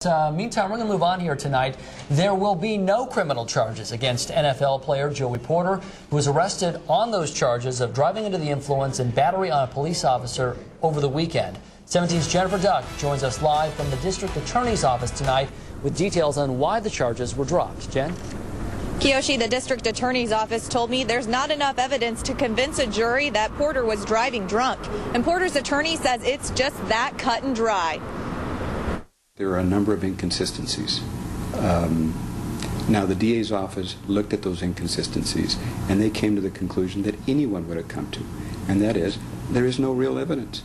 Meantime, we're going to move on here tonight. There will be no criminal charges against NFL player Joey Porter, who was arrested on those charges of driving under the influence and battery on a police officer over the weekend. 17's Jennifer Duck joins us live from the district attorney's office tonight with details on why the charges were dropped. Jen? Kiyoshi, the district attorney's office told me there's not enough evidence to convince a jury that Porter was driving drunk. And Porter's attorney says it's just that cut and dry. There are a number of inconsistencies. Now, the DA's office looked at those inconsistencies, and they came to the conclusion that anyone would have come to, and that is, there is no real evidence.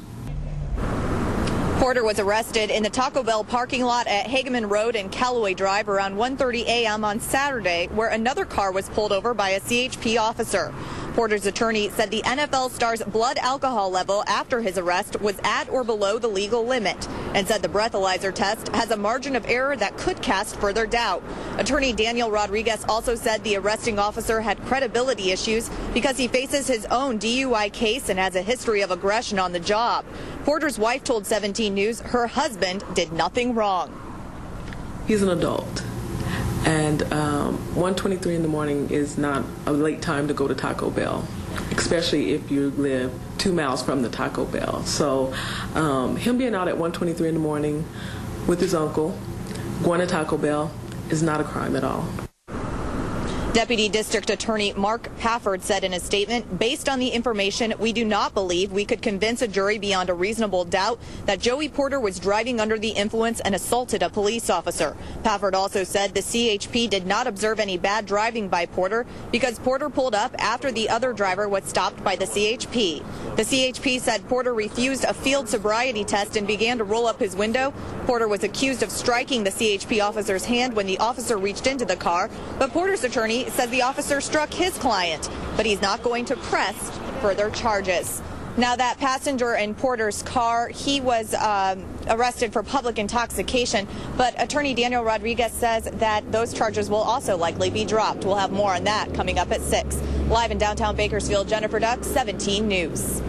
Porter was arrested in the Taco Bell parking lot at Hageman Road and Callaway Drive around 1:30 a.m. on Saturday, where another car was pulled over by a CHP officer. Porter's attorney said the NFL star's blood alcohol level after his arrest was at or below the legal limit, and said the breathalyzer test has a margin of error that could cast further doubt. Attorney Daniel Rodriguez also said the arresting officer had credibility issues because he faces his own DUI case and has a history of aggression on the job. Porter's wife told 17 News her husband did nothing wrong. He's an adult, and 1:23 in the morning is not a late time to go to Taco Bell, especially if you live 2 miles from the Taco Bell. So him being out at 1:23 in the morning with his uncle, going to Taco Bell, is not a crime at all. Deputy District Attorney Mark Pafford said in a statement, based on the information, we do not believe we could convince a jury beyond a reasonable doubt that Joey Porter was driving under the influence and assaulted a police officer. Pafford also said the CHP did not observe any bad driving by Porter because Porter pulled up after the other driver was stopped by the CHP. The CHP said Porter refused a field sobriety test and began to roll up his window. Porter was accused of striking the CHP officer's hand when the officer reached into the car, but Porter's attorney says the officer struck his client, but he's not going to press further charges. Now, that passenger in Porter's car, he was arrested for public intoxication, but Attorney Daniel Rodriguez says that those charges will also likely be dropped. We'll have more on that coming up at 6. Live in downtown Bakersfield, Jennifer Duck, 17 News.